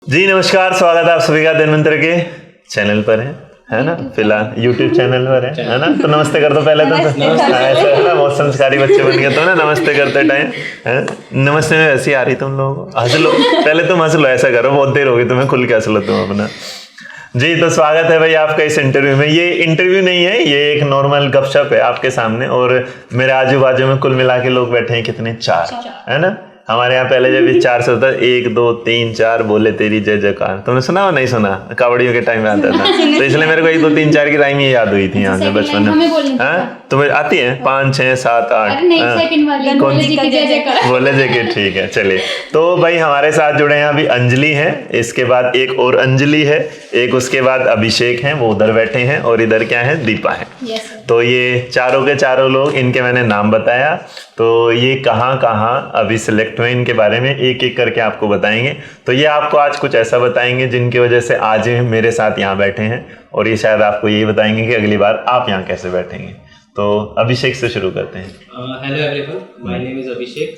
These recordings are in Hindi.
जी नमस्कार, स्वागत है आप सभी का धन्वंतरि के चैनल पर है ना। फिलहाल YouTube चैनल पर है ना। तो नमस्ते कर दो पहले तो ऐसा है ना, बहुत संस्कारी बच्चे बन गए तो ना नमस्ते करते टाइम नमस्ते में ऐसी आ रही तुम लोगों को हंस लो, पहले तुम हंस लो, ऐसा करो, बहुत देर होगी तुम्हें, खुल के हंस लो तुम अपना। जी तो स्वागत है भाई आपका इस इंटरव्यू में। ये इंटरव्यू नहीं है, ये एक नॉर्मल गपशप है आपके सामने। और मेरे आजू बाजू में कुल मिला के लोग बैठे हैं कितने, 4 है ना। हमारे यहाँ पहले जब 4 से होता है 1 2 3 4 बोले तेरी जय जयकार, तुमने सुना हो नहीं सुना? कावड़ियों के टाइम में आता था तो इसलिए मेरे को 1 2 3 4 की राइम ही याद हुई थी यहाँ से बचपन में। तुम्हें आती है 5 6 7 8 बोले जय के, ठीक है चलिए। तो भाई हमारे साथ जुड़े हैं अभी अंजलि है, इसके बाद एक और अंजलि है, एक उसके बाद अभिषेक हैं, वो उधर बैठे हैं, और इधर क्या है, दीपा है। तो ये चारों के चारों लोग, इनके मैंने नाम बताया। तो ये कहाँ कहाँ अभी सिलेक्ट हुए, इनके बारे में एक एक करके आपको बताएंगे। तो ये आपको आज कुछ ऐसा बताएंगे जिनकी वजह से आज मेरे साथ यहाँ बैठे हैं, और ये शायद आपको यही बताएंगे कि अगली बार आप यहाँ कैसे बैठेंगे। तो अभिषेक से शुरू करते हैं। Hello everyone, my name is Abhishek.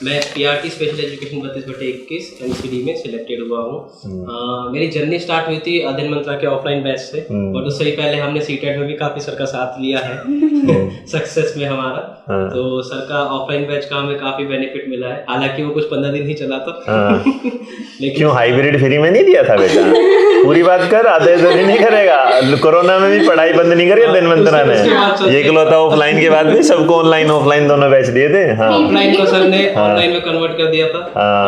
मैं पीआरटी स्पेशल एजुकेशन 32/21 एमसीडी में सिलेक्टेड हुआ हूँ। मेरी जर्नी स्टार्ट हुई थी धन्वंतरि के ऑफलाइन बैच से, और उससे ही पहले हमने सीटेट में भी काफ़ी सर का साथ लिया है सक्सेस में हमारा। तो सर का ऑफलाइन बैच का हमें काफ़ी बेनिफिट मिला है, हालांकि वो कुछ 15 दिन ही चला था लेकिन क्यों हाइब्रिड फ्री में नहीं दिया था बेटा? पूरी बात कर, आधे तो नहीं करेगा। कोरोना में भी पढ़ाई बंद नहीं करी धन्वंतरि ने, ये इकलौता ऑफलाइन के बाद भी सबको ऑनलाइन ऑफलाइन दोनों बैच दिए थे। हाँ, ऑफलाइन को सर ने ऑनलाइन में कन्वर्ट कर दिया था,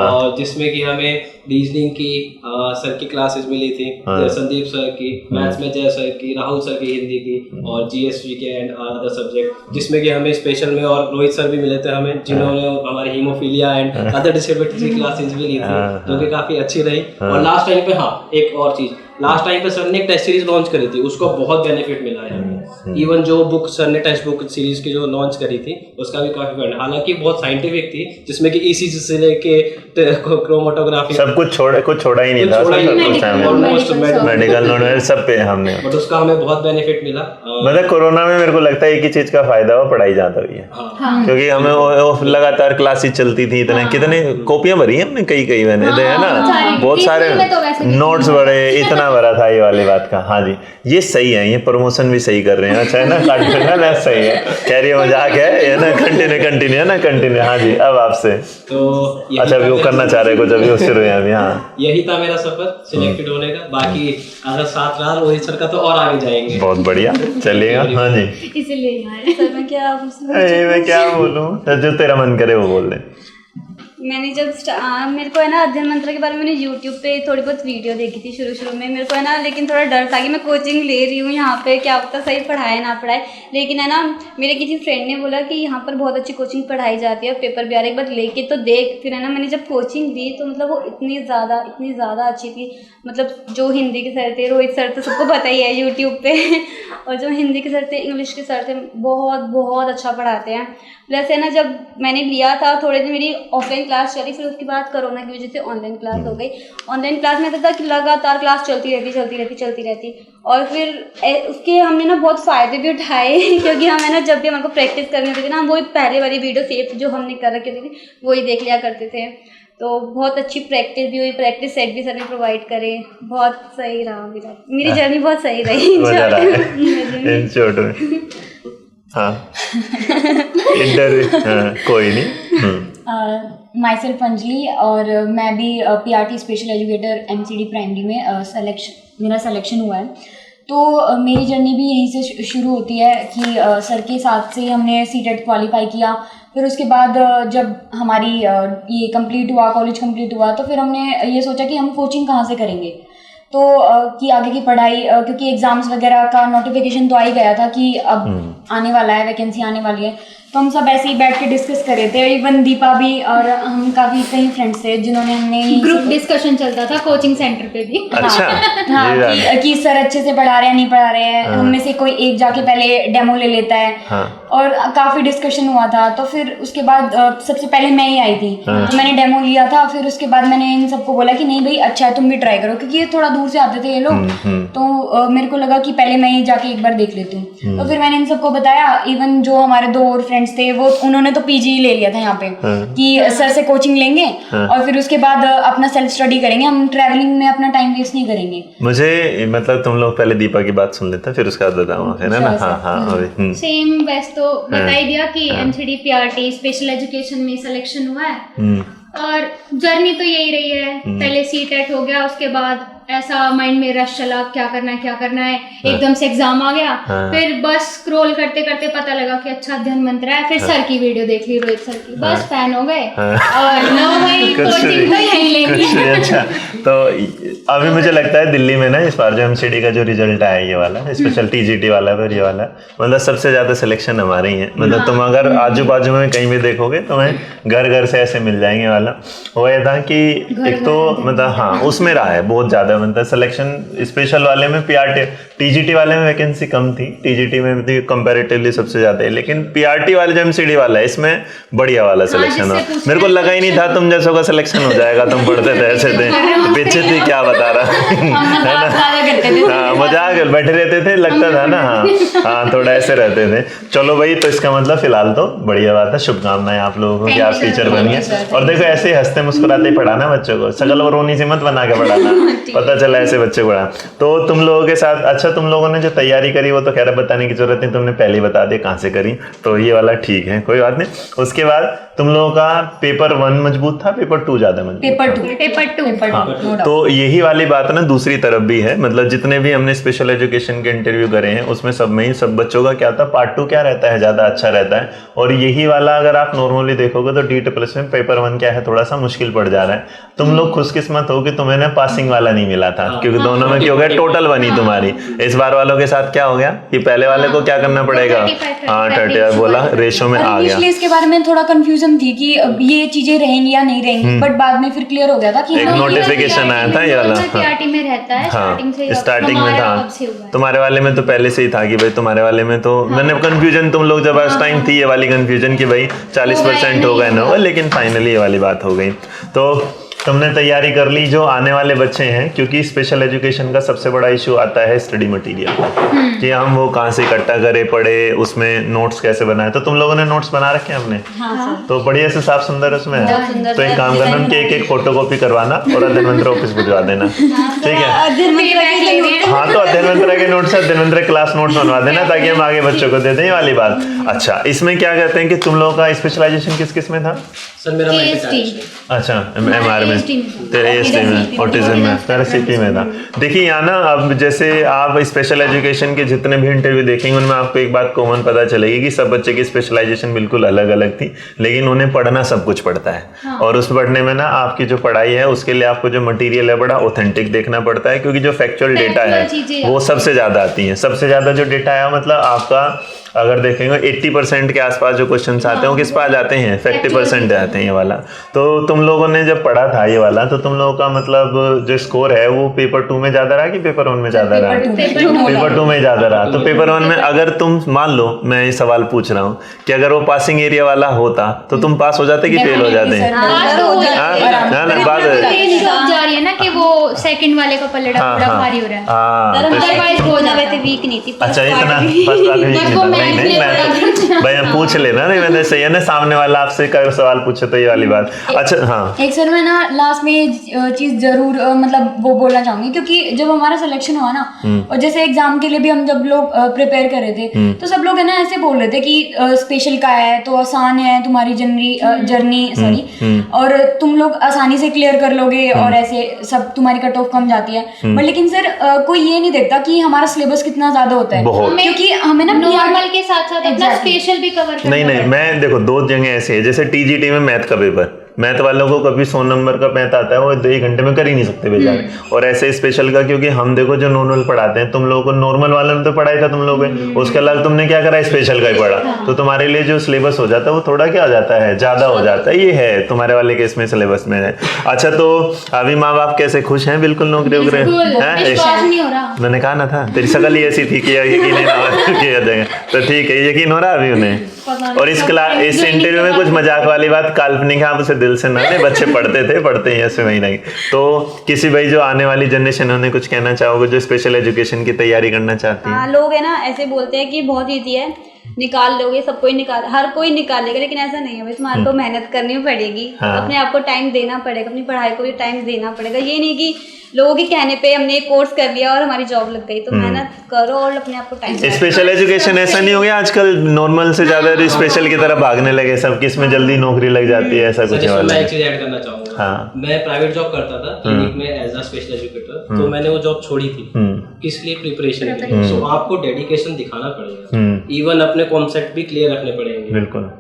और जिसमें कि हमें रीजनिंग की सर की क्लासेस मिली थी, संदीप सर की, मैथ्स में जय सर की, राहुल सर की हिंदी की, और जीएसवी के एंड अदर सब्जेक्ट, जिसमें कि हमें स्पेशल में और रोहित सर भी मिले थे हमें, जिन्होंने हमारे हीमोफीलिया एंड अदर डिसेबिलिटी की क्लासेस भी ली थी, जो कि काफी अच्छी रही। और लास्ट टाइम पे एक और चीज, लास्ट टाइम पे सर ने एक टेस्ट सीरीज लॉन्च करी थी, उसको बहुत बेनिफिट मिला है। इवन जो बुक सर ने टेक्स्ट बुक सीरीज की जो लॉन्च करी थी, उसका भी काफी बेनिफिट, हालांकि बहुत साइंटिफिक थी, जिसमें कि ईसीजी से लेके क्रोमेटोग्राफी सब कुछ छोड़ा ही नहीं था, मेडिकल नॉलेज सब पे हमने, बट उसका हमें बहुत बेनिफिट मिला। मतलब कोरोना में मेरे को लगता है एक ही चीज का फायदा हुआ, पढ़ाई ज्यादा हुई है। क्योंकि हमें लगातार क्लासेस चलती थी, इतने कितने कॉपियां भरी हमने, कई मैंने है ना, बहुत सारे नोट्स भरे, इतना भरा था ये वाली बात का। हाँ जी, ये सही है, ये प्रमोशन भी सही कर रहे हैं। अच्छा है ना, ना सही है, कह रही मजाक है ना, कंटिन्यू है ना, कंटिन्यू। हाँ जी, अब आपसे तो अच्छा भी वो करना चाह रहे कुछ, अभी वो शुरू है अभी। हाँ, यही था मेरा सफर सिलेक्टेड होने का। बाकी अगर साथ रहा रोहित सर का तो और आगे जाएंगे। बहुत बढ़िया चलिएगा। हाँ जी, इसलिए सर मैं क्या बोलूं, जो तेरा मन करे वो बोल दे। मैंने जब मेरे को है ना धन्वंतरि के बारे में मैंने यूट्यूब पे थोड़ी बहुत वीडियो देखी थी शुरू में। मेरे को है ना, लेकिन थोड़ा डर था कि मैं कोचिंग ले रही हूँ यहाँ पे, क्या पता सही पढ़ाए ना पढ़ाए। लेकिन है ना, मेरे किसी फ्रेंड ने बोला कि यहाँ पर बहुत अच्छी कोचिंग पढ़ाई जाती है, पेपर भी आ रहा है, एक बार लेके तो देख। फिर है ना, मैंने जब कोचिंग दी तो मतलब वो इतनी ज़्यादा अच्छी थी। मतलब जो हिंदी के सर थे, रोहित सर तो सबको पता ही है यूट्यूब पे और जो हिंदी के सर थे, इंग्लिश के सर थे, बहुत अच्छा पढ़ाते हैं। प्लस है ना, जब मैंने लिया था थोड़े दिन मेरी ऑफलाइन क्लास चली, फिर उसके बाद कोरोना की वजह से ऑनलाइन क्लास हो गई। ऑनलाइन क्लास में था कि लगातार क्लास चलती रहती। और फिर उसके हमने ना बहुत फ़ायदे भी उठाए क्योंकि हमें ना जब भी हमारे को प्रैक्टिस करनी होती थी ना, वही पहले वाली वीडियो सेव जो हमने कर रखी थी वही देख लिया करते थे। तो बहुत अच्छी प्रैक्टिस भी हुई, प्रैक्टिस सेट भी सर ने प्रोवाइड करे। बहुत सही रहा मेरी जर्नी, बहुत सही रही। हाँ कोई नहीं। माई सेल्फ अंजलि, और मैं भी PRT special educator MCD primary में मेरा सिलेक्शन हुआ है। तो मेरी जर्नी भी यहीं से शुरू होती है कि सर के साथ से हमने सीटेट क्वालिफाई किया। फिर उसके बाद जब हमारी ये कंप्लीट हुआ, कॉलेज कंप्लीट हुआ, तो फिर हमने ये सोचा कि हम कोचिंग कहाँ से करेंगे। तो कि आगे की पढ़ाई, क्योंकि एग्ज़ाम्स वगैरह का नोटिफिकेशन तो आ ही गया था कि अब आने वाला है, वैकेंसी आने वाली है। तो हम सब ऐसे ही बैठ के डिस्कस कर रहे थे। इवन दीपा भी, और हम काफ़ी कई फ्रेंड्स थे जिन्होंने हमने ग्रुप डिस्कशन चलता था कोचिंग सेंटर पे भी। अच्छा, हाँ, कि सर अच्छे से पढ़ा रहे हैं नहीं पढ़ा रहे हैं। हम में से कोई एक जाके पहले डेमो ले लेता है। और काफ़ी डिस्कशन हुआ था। तो फिर उसके बाद सबसे पहले मैं ही आई थी, तो मैंने डेमो लिया था। फिर उसके बाद मैंने इन सबको बोला कि नहीं भाई अच्छा है, तुम भी ट्राई करो, क्योंकि ये थोड़ा दूर से आते थे ये लोग। तो मेरे को लगा कि पहले मैं ही जाके एक बार देख लेती हूँ। तो फिर मैंने इन सबको बताया, इवन जो हमारे 2 और फ्रेंड्स थे वो उन्होंने तो पीजी ले लिया था यहाँ पे कि सर से कोचिंग लेंगे और फिर उसके बाद अपना सेल्फ स्टडी करेंगे, हम ट्रैवलिंग में अपना टाइम वेस्ट नहीं करेंगे। मुझे मतलब तुम लोग पहले दीपा की बात सुन लेते हैं फिर उसके बाद बताऊंगा, है ना? हाँ हाँ अभी सेम वैसे तो बता ही दिया कि एमसीडी पीआरटी स्पेशल एजुकेशन में सिलेक्शन हुआ है और जर्नी तो यही रही है। पहले सीटेट हो गया, उसके बाद ऐसा माइंड में रश चला क्या करना है, एकदम से एग्जाम आ गया। फिर बस स्क्रॉल करते करते पता लगा कि अच्छा अध्ययन मंत्र है, फिर सर की वीडियो देख ली, रोहित सर की, बस फैन हो गए और नो भाई कोचिंग तो यहीं लेंगे। अच्छा, तो अभी मुझे लगता है दिल्ली में ना इस बार जो एमसीडी का जो रिजल्ट आया ये वाला स्पेशल टीजीटी वाला फिर ये वाला मतलब सबसे ज्यादा सिलेक्शन हमारे ही है। मतलब तुम अगर आजू बाजू में कहीं भी देखोगे तुम्हें घर घर से ऐसे मिल जाएंगे वाला। वो ये था कि एक तो मतलब हाँ उसमें रहा है बहुत ज्यादा मतलब सिलेक्शन स्पेशल वाले में पीआरटी टीजीटी वाले में वैकेंसी कम थी, टीजीटी में भी कंपैरेटिवली सबसे ज्यादा है, लेकिन पीआरटी वाले जो एमसीडी वाला है इसमें बढ़िया वाला सिलेक्शन हो। मेरे को लगा ही नहीं था तुम जैसों का सिलेक्शन हो जाएगा, तुम पढ़ते थे ऐसे थे पीछे थी क्या बता रहा है ना? हाँ मजाक बैठे रहते थे लगता था ना। हाँ थोड़ा ऐसे रहते थे। चलो भाई तो इसका मतलब फिलहाल तो बढ़िया बात है, शुभकामनाएं आप लोगों को कि आप टीचर बन गए। और देखो ऐसे हंसते मुस्कुराते ही पढ़ाना बच्चों को, सकल और रोनी से मत बना के पढ़ाना, पता चला ऐसे बच्चे को पढ़ा। तो तुम लोगों के साथ अच्छा तुम लोगों ने जो तैयारी करी वो तो खैर बताने की जरूरत नहीं, तुमने पहले ही बता दिया कहाँ से करी, तो ये वाला ठीक है कोई बात नहीं। उसके बाद तुम लोगों का पेपर 1 मजबूत था, पेपर 2 ज्यादा मजबूत? पेपर 2 तो यही वाली बात ना दूसरी तरफ भी है। मतलब जितने भी हमने स्पेशल एजुकेशन के इंटरव्यू करे हैं उसमें सब में ही सब बच्चों का क्या था पार्ट 2 क्या रहता है ज्यादा अच्छा रहता है। और यही वाला अगर आप नॉर्मली देखोगे तो DT प्लस में पेपर 1 क्या है थोड़ा सा मुश्किल पड़ जा रहा है। तुम लोग खुशकिस्मत हो कि तुम्हें ना पासिंग वाला नहीं मिला था, क्योंकि दोनों में क्या हो गया टोटल बनी तुम्हारी। इस बार वालों के साथ क्या हो गया कि पहले वाले को क्या करना पड़ेगा, हाँ 35 बोला रेशो में आ गया। इसलिए इसके बारे में थोड़ा कंफ्यूजन थी कि ये चीजें रहेंगी या नहीं रहेंगी, बट बाद में फिर क्लियर हो गया था कि एक नोटिफिकेशन आया था ये वाला पीआरटी में रहता है स्टार्टिंग से, स्टार्टिंग में था। तुम्हारे वाले में तो पहले से ही था कि भाई तुम्हारे वाले में तो मैंने कंफ्यूजन तुम लोग जब उस टाइम थी ये वाली कंफ्यूजन कि भाई 40% हो गए ना होगा, लेकिन फाइनली ये वाली बात हो गई। तो तुमने तैयारी कर ली। जो आने वाले बच्चे हैं, क्योंकि स्पेशल एजुकेशन का सबसे बड़ा इशू आता है स्टडी मटेरियल कि हम वो कहाँ से इकट्ठा करे पढ़े, उसमें नोट्स कैसे बनाए। तो तुम लोगों ने नोट्स बना रखे हैं अपने? तो बढ़िया से साफ सुंदर उसमें है। तो एक काम करना उनके एक फोटोकॉपी करवाना और अध्ययन मंत्र ऑफिस भिजवा देना, ठीक है? हाँ तो अध्ययन मंत्र के नोट्स अध्ययन मंत्र क्लास नोट्स बनवा देना ताकि हम आगे बच्चों को दे दें वाली बात। अच्छा इसमें क्या कहते हैं कि तुम लोगों का स्पेशलाइजेशन किस में था? सर मेरा अच्छा MR में, तेरे AST में, ऑटिज्म में, तेरा CP में था। देखिए यहाँ ना अब जैसे आप स्पेशल एजुकेशन के जितने भी इंटरव्यू देखेंगे उनमें आपको एक बात कॉमन पता चलेगी कि सब बच्चे की स्पेशलाइजेशन बिल्कुल अलग अलग थी, लेकिन उन्हें पढ़ना सब कुछ पड़ता है। हाँ। और उस पढ़ने में ना आपकी जो पढ़ाई है उसके लिए आपको जो मटीरियल है बड़ा ऑथेंटिक देखना पड़ता है, क्योंकि जो फैक्चुअल डेटा है वो सबसे ज्यादा आती है। सबसे ज्यादा जो डेटा है मतलब आपका अगर देखेंगे 80% के आसपास जो क्वेश्चंस आते हैं वो किस पे आ जाते हैं, 50% आते हैं ये वाला। तो तुम लोगों ने जब पढ़ा था ये वाला तो तुम लोगों का मतलब जो स्कोर है वो पेपर 2 में ज्यादा रहा कि पेपर 1 में ज्यादा रहा? पेपर 2 में ज्यादा रहा। तो पेपर 1 में अगर तुम मान लो, मैं ये सवाल पूछ रहा हूँ कि अगर वो पासिंग एरिया वाला होता तो तुम पास हो जाते कि फेल हो जाते हैं? कि वो सेकंड वाले का पल्ला पूरा भारी हो रहा है, अदरवाइज हो जाते वीक नहीं थी। अच्छा इतना फर्स्ट वाले वीक नहीं था। नहीं मैं भाई पूछ लेना, नहीं मैंने सही है ना, सामने वाला आपसे कर सवाल पूछे तो ये वाली बात। अच्छा हाँ एक सर मैं ना लास्ट में ये चीज जरूर मतलब वो बोलना चाहूंगी, क्योंकि जब हमारा सिलेक्शन हुआ ना और जैसे एग्जाम के लिए भी हम जब लोग प्रिपेयर कर रहे थे तो सब लोग है ना ऐसे बोल रहे थे कि स्पेशल का है तो आसान है तुम्हारी जर्नी सॉरी, और तुम लोग आसानी से क्लियर कर लोगे और ऐसे सब तुम्हारी कट ऑफ कम जाती है। बट लेकिन सर कोई ये नहीं देखता कि हमारा सिलेबस कितना ज्यादा होता है, क्योंकि हमें ना नॉर्मल के साथ साथ अपना स्पेशल भी कवर करना। नहीं मैं देखो 2 जगह ऐसी है, जैसे TGT में मैथ का पेपर, मैथ वालों को कभी 100 नंबर का मैथ आता है वो 2 घंटे में कर ही नहीं सकते बेचारे। और ऐसे स्पेशल का क्योंकि हम देखो जो नॉर्मल पढ़ाते हैं, तुम लोगों को नॉर्मल वालों ने तो पढ़ाई था तुम लोगों ने, उसके अलावा तुमने क्या करा स्पेशल का ही पढ़ा, तो तुम्हारे लिए जो सिलेबस हो जाता है वो थोड़ा क्या हो जाता है, ज्यादा हो जाता है। ये है तुम्हारे वाले केस में सिलेबस में है। अच्छा तो अभी माँ बाप कैसे खुश हैं? बिल्कुल नौकरी वगैरह मैंने कहा ना था, तेरी शकल ही ऐसी थी कि यकीन नहीं ना, तो ठीक है यकीन हो रहा है अभी उन्हें। और इस इंटरव्यू में कुछ मजाक वाली बात काल्पनिक है, आप उसे दिल से ना ले, बच्चे पढ़ते हैं ऐसे वही नहीं। तो किसी भाई जो आने वाली जनरेशन उन्हें कुछ कहना चाहोगे जो स्पेशल एजुकेशन की तैयारी करना चाहती है? लोग है ना ऐसे बोलते हैं कि बहुत ईजी है, निकाल लोगे, सब कोई निकाल, हर कोई निकालेगा, लेकिन ऐसा नहीं है भाई, तुम्हारे को मेहनत करनी पड़ेगी, अपने आप को टाइम देना पड़ेगा, अपनी पढ़ाई को भी टाइम देना पड़ेगा। ये नहीं कि लोगों के कहने पे हमने कोर्स कर लिया और हमारी जॉब लग गई, तो मेहनत करो और अपने आप को टाइम। स्पेशल एजुकेशन ऐसा नहीं हो गया आजकल नॉर्मल से ज्यादा स्पेशल की तरफ भागने लगे सब, कि इसमें जल्दी नौकरी लग जाती है, ऐसा कुछ है? मैं एक चीज ऐड करना चाहूंगा। हाँ। मैं प्राइवेट जॉब करता था क्लिनिक में एज अ स्पेशल एजुकेटर, तो मैंने वो जॉब छोड़ी थी किस लिए? प्रिपरेशन के लिए। सो आपको डेडिकेशन दिखाना पड़ेगा, इवन अपने कॉन्सेप्ट भी क्लियर रखने पड़ेंगे। बिल्कुल,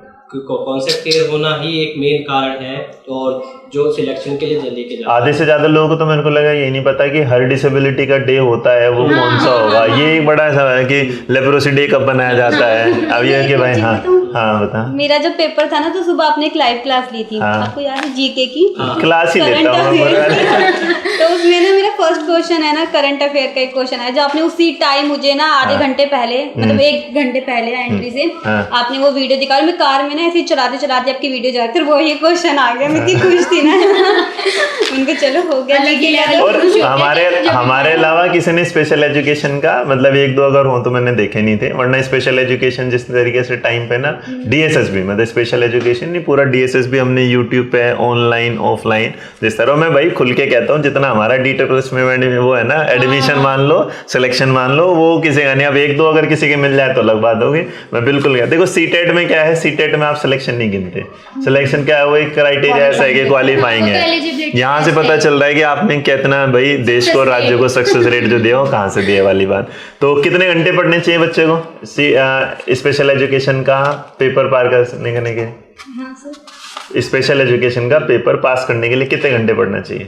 कॉन्सेप्ट क्लियर होना ही एक मेन कारण है, और जो सिलेक्शन के लिए जल्दी के आधे से ज्यादा लोगों को तो मेरे को लगा ये नहीं पता कि हर डिसेबिलिटी का डे होता है, वो कौन सा होगा। ये एक बड़ा ऐसा है कि लेप्रोसी डे कब बनाया जाता है। अब ये कि भाई हाँ बता, मेरा जब पेपर था ना तो सुबह आपने एक लाइव क्लास ली थी, आपको याद है, जीके की क्लास ही लेता हूँ। तो उसमें ना मेरा फर्स्ट क्वेश्चन है ना करंट अफेयर का एक क्वेश्चन है, जो आपने उसी टाइम मुझे ना आधे घंटे पहले, मतलब 1 घंटे पहले एंट्री से आपने वो वीडियो दिखा, मैं कार में ना ऐसे चलाते चलाते आपकी वीडियो जा, फिर वो ये क्वेश्चन आ गया, मैं इतनी खुश थी ना। उनको चलो हो गया। और हमारे अलावा किसी ने स्पेशल एजुकेशन का मतलब 1-2 अगर हो तो मैंने देखे नहीं थे, वरना स्पेशल एजुकेशन जिस तरीके से टाइम पे ना डीएसएसबी मतलब स्पेशल एजुकेशन नहीं, पूरा डीएसएसबी हमने यूट्यूब पे ऑनलाइन ऑफलाइन जिस तरह, मैं भाई खुल के कहता हूँ जितना हमारा डी प्लस में वो है ना एडमिशन मान लो, सिलेक्शन मान लो, वो किसी का नहीं। अब 1-2 अगर किसी के मिल जाए तो अलग बात होगी, मैं बिल्कुल कहता। देखो सीटेट में क्या है, सीटेट में आप सिलेक्शन नहीं गिनते, सिलेक्शन क्या है वो एक क्राइटेरिया ऐसा है कि क्वालिफाइंग है। यहाँ से पता चल रहा है कि आपने कितना भाई देश को राज्य को सक्सेस रेट जो दिया हो कहाँ से दिया वाली बात। तो कितने घंटे पढ़ने चाहिए बच्चे को स्पेशल एजुकेशन का पेपर पार करने के? स्पेशल एजुकेशन का पेपर पास करने के लिए कितने घंटे पढ़ना चाहिए?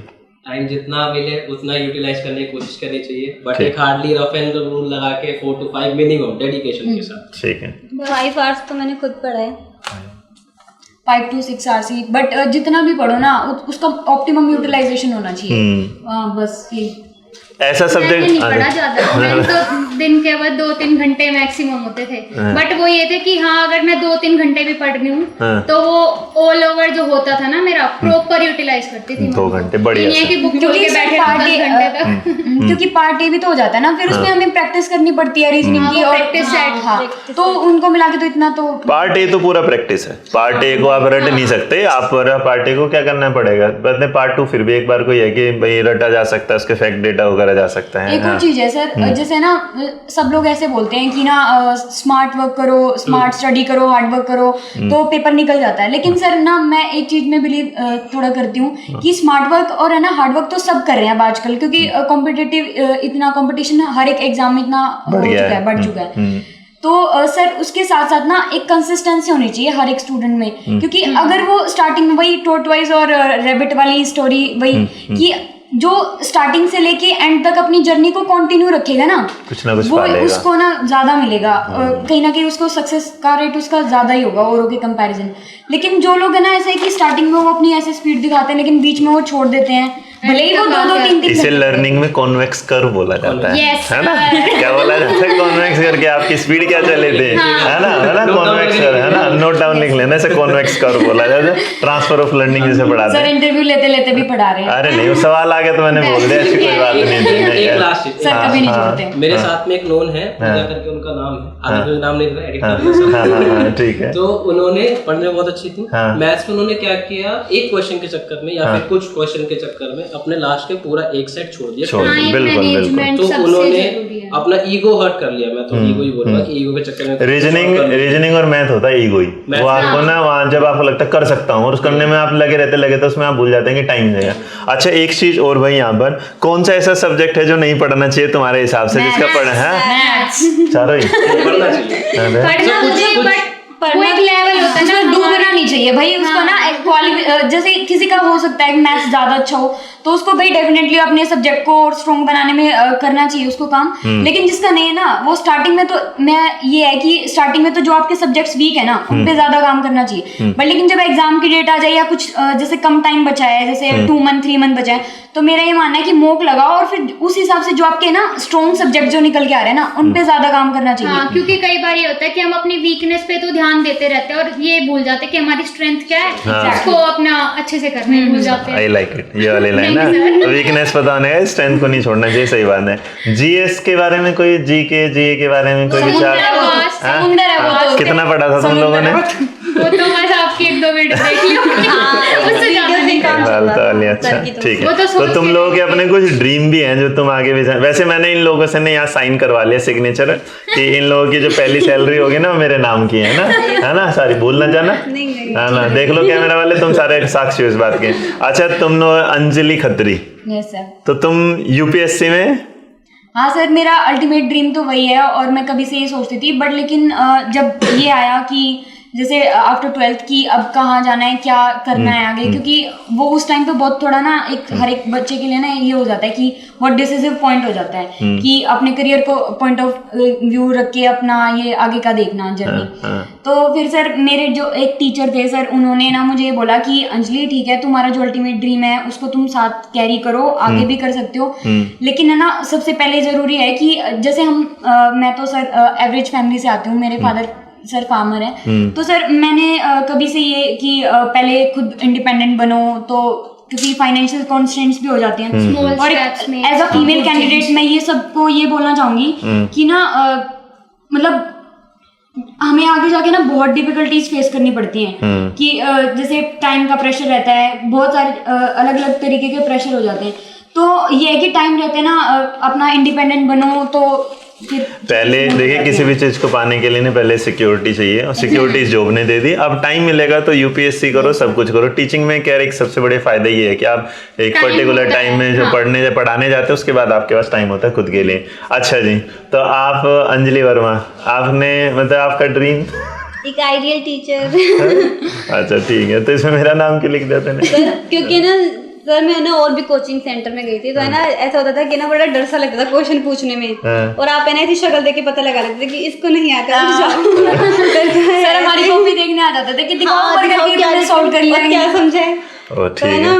टाइम जितना मिले उतना यूटिलाइज करने की कोशिश करनी चाहिए, बट एक हार्डली रफ एंड रूल लगा के 4 to 5 मिनिमम डेडिकेशन के साथ। ठीक है, 5 आवर्स तो मैंने खुद पढ़ा है, 5 to 6 आवर्स ही, बट जितना भी पढ़ो ना उसका ऑप्टिमम यूटिलाइजेशन होना चाहिए। बस ये ऐसा सब्जेक्ट नहीं पढ़ा ज्यादा, मैंने तो दिन के बाद 2-3 घंटे मैक्सिमम होते थे, बट वो ये थे कि हाँ अगर मैं 2-3 घंटे भी पढ़ रही हूँ तो वो ऑल ओवर जो होता था ना मेरा प्रॉपर यूटिलाइज करती थी। 2 घंटे बढ़िया, ये कि बुक खोल के बैठे 10 घंटे तक, क्योंकि पार्ट ए भी तो हो जाता है ना, फिर उसमें हमें प्रैक्टिस करनी पड़ती है रीजनिंग की और प्रैक्टिस सेट। हाँ, तो उनको मिला के तो इतना तो पार्ट ए तो पूरा प्रैक्टिस है। पार्ट ए को आप रट नहीं सकते, आप पार्ट ए को क्या करना पड़ेगा, बस पार्ट 2 फिर भी एक बार कोई है कि भाई रटा जा सकता है, उसके फैक्ट डेटा वगैरह जा सकता है। एक और चीज है सर, जैसे ना सब लोग ऐसे बोलते हैं कि ना स्मार्ट वर्क करो, स्मार्ट स्टडी करो, हार्ड वर्क करो तो पेपर निकल जाता है, लेकिन सर ना मैं एक चीज में बिलीव थोड़ा करती हूँ कि स्मार्ट वर्क और है ना हार्ड वर्क तो सब कर रहे हैं अब आजकल, क्योंकि कॉम्पिटिटिव इतना कंपटीशन हर एक एग्जाम में इतना बढ़ चुका है। तो सर उसके साथ साथ ना एक कंसिस्टेंसी होनी चाहिए हर एक स्टूडेंट में, क्योंकि अगर वो स्टार्टिंग में वही टोर्टवाइज और रैबिट वाली स्टोरी वही कि जो स्टार्टिंग से लेके एंड तक अपनी जर्नी को कंटिन्यू रखेगा ना कुछ वो उसको ना ज्यादा मिलेगा, कहीं ना कहीं उसको सक्सेस का रेट उसका ज्यादा ही होगा औरों के कंपैरिजन। लेकिन जो लोग है ना ऐसे कि स्टार्टिंग में वो अपनी ऐसे स्पीड दिखाते हैं लेकिन बीच में वो छोड़ देते हैं, भले ही वो 2-3 इसे लर्निंग में कॉन्वेक्स कर्व बोला जाता है ना? क्या बोला जाता है कॉन्वेक्स कर्व? आपकी स्पीड क्या चले थे, है ना कॉन्वेक्स कर्व, है ना, नोट डाउन लिख लेना, इसे कॉन्वेक्स कर्व बोला जाता है। ट्रांसफर ऑफ लर्निंग जिसे पढ़ाते हैं। सर इंटरव्यू लेते लेते भी पढ़ा रहे हैं। अरे नहीं, वो सवाल आ गया तो मैंने बोल दिया, ऐसी कोई बात नहीं एक लास्ट सर कभी नहीं छोड़ते। मेरे साथ में एक नोन है, पूजा करके उनका नाम है, हालांकि नाम नहीं एडिट कर, ठीक है। तो उन्होंने पढ़ने में बहुत अच्छी थी, मैथ्स में उन्होंने क्या किया, एक क्वेश्चन के चक्कर में या फिर कुछ क्वेश्चन के चक्कर में अपने लास्ट के पूरा एक सेट छोड़ दिया। बिल्कुल। तो उन्होंने अपना ईगो हर्ट कर लिया, मैं तो ईगो ही बोलूंगा कि ईगो के चक्कर में रीजनिंग और मैथ होता है ईगो ही। वो आपको ना वहाँ जब आपको लगता है कर सकता हूँ और उस करने में आप लगे रहते उसमें आप भूल जाते हैं कि टाइम जाएगा। अच्छा एक चीज और भाई, यहाँ पर कौन सा ऐसा सब्जेक्ट है जो नहीं पढ़ना चाहिए तुम्हारे हिसाब से, जिसका पढ़ना है चारों ही पढ़ना चाहिए, वो एक लेवल होता है ना, डूबना नहीं चाहिए भाई उसको ना। जैसे किसी का हो सकता है मैथ्स ज्यादा अच्छा हो तो उसको भाई डेफिनेटली अपने सब्जेक्ट को और स्ट्रॉन्ग बनाने में करना चाहिए उसको काम, लेकिन जिसका नहीं है ना वो स्टार्टिंग में तो मैं ये है कि स्टार्टिंग में तो जो आपके सब्जेक्ट्स वीक है ना उन पे ज्यादा काम करना चाहिए, बट लेकिन जब एग्जाम की डेट आ जाए या कुछ जैसे कम टाइम बचा है, जैसे 2 मंथ 3 मंथ बचा है, तो मेरा ये मानना है कि मोक लगाओ और फिर उस हिसाब से जो आपके ना स्ट्रॉन्ग सब्जेक्ट जो निकल के आ रहे हैं ना उन पे ज्यादा काम करना चाहिए। हाँ, क्योंकि कई बार ये होता है कि हम अपनी वीकनेस पे तो ध्यान देते रहते हैं और ये भूल जाते हैं कि हमारी स्ट्रेंथ क्या है, उसको अपना अच्छे से करना भूल जाते हैं। आई लाइक इट, ये वाली लाइन ना, वीकनेस पता होने का, स्ट्रेंथ को नहीं छोड़ना चाहिए, सही बात है। जीएस के बारे में कोई जीए के बारे में कोई विचार? हाँ? कितना पढ़ा था तुम लोगों ने? वो तो बस आपकी 1-2 वीडियो देख लियो, उससे ज्यादा नहीं काम चलता। अच्छा ठीक है। वो तो तो सोच तुम के लोगों के अपने कुछ ड्रीम भी हैं जो तुम आगे भी वैसे मैंने इन लोगों से ने यहाँ साइन करवा लिया सिग्नेचर कि इन लोगों की जो पहली सैलरी होगी ना वो मेरे नाम की है ना सारी भूल ना जाना, है ना। देख लो कैमरा वाले, तुम सारे साक्षी हो इस बात के। अच्छा तुम अंजलि खत्री, यस सर। तो तुम यूपीएससी में? हाँ सर, मेरा अल्टीमेट ड्रीम तो वही है और मैं कभी से ये सोचती थी, बट लेकिन जब ये आया कि जैसे आफ्टर 12th की अब कहाँ जाना है, क्या करना है आगे, क्योंकि वो उस टाइम पे बहुत थोड़ा ना हर एक बच्चे के लिए ना ये हो जाता है कि बहुत डिसिसिव पॉइंट हो जाता है कि अपने करियर को पॉइंट ऑफ व्यू रख के अपना ये आगे का देखना जर्नी। तो फिर सर मेरे जो एक टीचर थे सर, उन्होंने ना मुझे बोला कि अंजलि ठीक है, तुम्हारा जो अल्टीमेट ड्रीम है उसको तुम साथ कैरी करो, आगे भी कर सकते हो, लेकिन है ना सबसे पहले जरूरी है कि जैसे मैं तो सर एवरेज फैमिली से आती हूँ, मेरे फादर सर फार्मर है, तो सर मैंने कभी से ये कि पहले खुद इंडिपेंडेंट बनो, तो क्योंकि फाइनेंशियल कॉन्स्टेंट्स भी हो जाते हैं, और एज अ फीमेल कैंडिडेट मैं ये सबको ये बोलना चाहूंगी कि ना मतलब हमें आगे जाके ना बहुत डिफिकल्टीज फेस करनी पड़ती हैं कि जैसे टाइम का प्रेशर रहता है, बहुत सारे अलग अलग तरीके के प्रेशर हो जाते हैं, तो ये है कि टाइम रहते ना अपना इंडिपेंडेंट बनो, तो पहले देखिए किसी भी चीज को पाने के लिए ना पहले सिक्योरिटी चाहिए, और सिक्योरिटी जॉब ने दे दी। अब टाइम मिलेगा तो यूपीएससी करो, सब कुछ करो। टीचिंग में क्या एक सबसे बड़े फायदा ये है कि आप एक पर्टिकुलर टाइम में जो पढ़ाने जाते हैं उसके बाद आपके पास टाइम होता है खुद के लिए। अच्छा जी, तो आप अंजलि वर्मा, आपने मतलब आपका ड्रीम? एक आइडियल टीचर। अच्छा ठीक है, तो इसमें मेरा नाम क्यों लिख देते हैं? क्योंकि ना सर मैं ना और भी कोचिंग सेंटर में गई थी, तो है ना ऐसा होता था कि ना बड़ा डर सा लगता था क्वेश्चन पूछने में, और आप है ना ऐसी शक्ल देख के पता लगा लेते थे कि इसको नहीं आता। सर हमारी कॉपी देखने आ जाते थे कि दिखाओ क्या सॉल्व कर लिया, क्या समझे, तो है ना।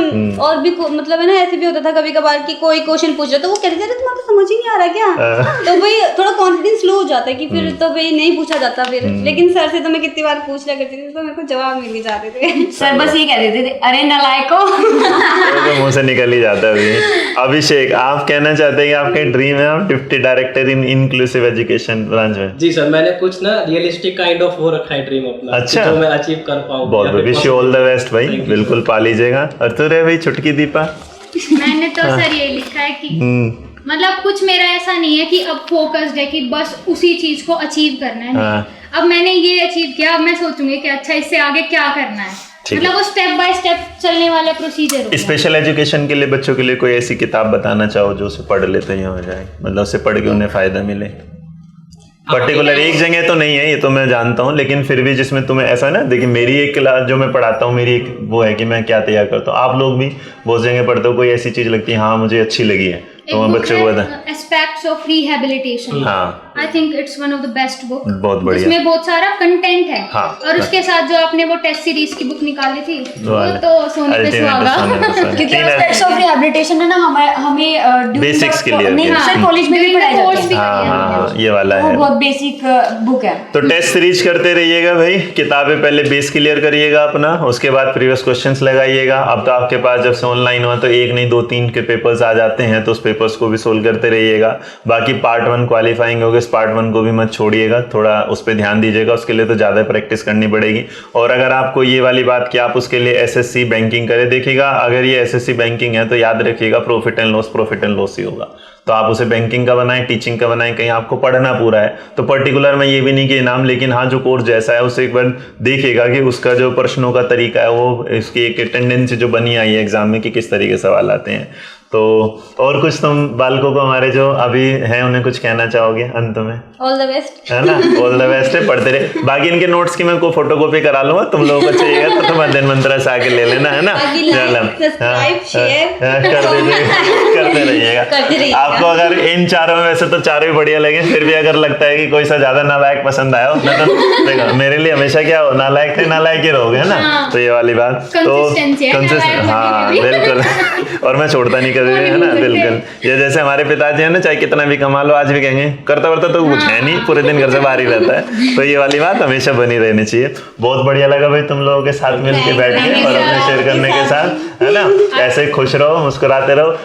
और भी मतलब है ना ऐसे भी होता था कभी कभार कि कोई क्वेश्चन पूछ रहा तो वो कहते थे तुम्हारा समझ ही नहीं आ रहा क्या, तो भाई थोड़ा कॉन्फिडेंस लो हो जाता है कि फिर तो भाई नहीं पूछा जाता फिर। लेकिन सर से तो मैं कितनी बार पूछ लिया करती थी, तो मेरे को जवाब मिल ही जाते थे। सर बस ये कह देते थे अरे नालायको, तो मुंह से निकल ही जाता है। अभिषेक, आप कहना चाहते हैं कि आपके ड्रीम है आप deputy director in inclusive education branch में? जी सर, मैंने कुछ ना रियलिस्टिक काइंड ऑफ वो रखा है ड्रीम अपना, अच्छा, जो मैं अचीव कर पाऊँ। बहुत wish you all the best भाई, बिल्कुल पा लीजिएगा। और तू रे भाई छुटकी दीपा? मैंने तो सर ये लिखा है कि मतलब कुछ मेरा ऐसा नहीं है कि अब फोकस्ड है कि बस उसी चीज को अचीव करना है। अब मैंने ये अचीव किया, अब मैं सोचूंगी कि अच्छा इससे आगे क्या करना है, मतलब वो स्टेप बाय स्टेप चलने वाला प्रोसीजर। स्पेशल एजुकेशन के लिए बच्चों के लिए कोई ऐसी किताब बताना चाहो जो उसे पढ़ लेते ही हो जाए, मतलब उसे पढ़ के उन्हें फायदा मिले? पर्टिकुलर एक जगह तो नहीं है, ये तो मैं जानता हूँ, लेकिन फिर भी जिसमें तुम्हें ऐसा ना, देखिए मेरी एक क्लास जो मैं पढ़ाता हूँ, मेरी एक वो है कि मैं क्या तैयार करता हूँ। आप लोग भी बहुत जगह पढ़ते हो, कोई ऐसी चीज लगती है हाँ मुझे अच्छी लगी है, तो मैं बच्चों को बता। एस्पेक्ट्स ऑफ रिहैबिलिटेशन, हाँ I think it's one of the best book, बहुत बढ़िया, इसमें बहुत सारा कंटेंट है। हाँ, और उसके साथ जो आपने वो टेस्ट सीरीज की बुक निकाली थी वो तो सोने पे सुहागा, क्योंकि एस्पेक्ट्स ऑफ रिहैबिलिटेशन है ना हमें बेसिक्स क्लियर नहीं सर कॉलेज में भी पढ़ाया जाता है। हाँ, ये वाला है, बहुत बेसिक बुक है। तो टेस्ट सीरीज करते रहिएगा भाई, किताबें पहले बेस क्लियर करिएगा अपना, उसके बाद प्रीवियस क्वेश्चंस लगाइएगा। अब तो आपके पास जब से ऑनलाइन हुआ तो 1 नहीं 2-3 के पेपर्स आ जाते हैं, तो उस पेपर्स को भी सोल्व करते रहिएगा। बाकी पार्ट 1 क्वालिफाइंग हो गए, पार्ट 1 को भी मत छोड़िएगा, थोड़ा उस पर ध्यान दीजिएगा, उसके लिए तो ज़्यादा प्रैक्टिस करनी पड़ेगी। और अगर आपको ये वाली बात कि आप उसके लिए एसएससी बैंकिंग करें, देखिएगा अगर ये एसएससी बैंकिंग है तो याद रखिएगा प्रॉफिट एंड लॉस ही होगा, तो आप उसे बैंकिंग का बनाएं, टीचिंग का बनाएं, कहीं आपको पढ़ना पूरा है तो पर्टिकुलर में ये भी नहीं कि नाम, लेकिन हाँ जो कोर्स जैसा है उसे एक बार देखिएगा कि उसका जो प्रश्नों का तरीका है वो इसकी एक टेंडेंसी जो बनी आई है एग्जाम में कि किस तरीके से सवाल आते हैं। तो और कुछ तुम बालकों को हमारे जो अभी हैं उन्हें कुछ कहना चाहोगे अंत में? ऑल द बेस्ट, है ना, ऑल द बेस्ट है, पढ़ते रहे। बाकी इनके नोट्स की मैं को फोटोकॉपी करा लूंगा, तुम लोगों को चाहिएगा तो तुम अध्ययन मंत्रा से आके ले लेना, है ना। सब्सक्राइब शेयर करते रहिएगा। आपको अगर इन चारों में, वैसे तो चारों ही बढ़िया लगे, फिर भी अगर लगता है कि कोई सा ज्यादा नालायक पसंद आया हो ना, तो देखो मेरे लिए हमेशा क्या हो, नालायक थे नालायक ही रहोगे, है ना। तो ये वाली बात तो हाँ, हाँ बिल्कुल, और मैं छोड़ता नहीं कभी भी, है ना, बिल्कुल। ये जैसे हमारे पिताजी है ना, चाहे कितना भी कमा लो आज भी कहेंगे करता वर्ता तो कुछ है नहीं, पूरे दिन घर से बाहर ही रहता है। तो ये वाली बात हमेशा बनी रहनी चाहिए। बहुत बढ़िया लगा भाई तुम लोगों के साथ मिल के बैठ के और अपने शेयर करने के साथ, है ना। ऐसे ही खुश रहो, मुस्कुराते रहो।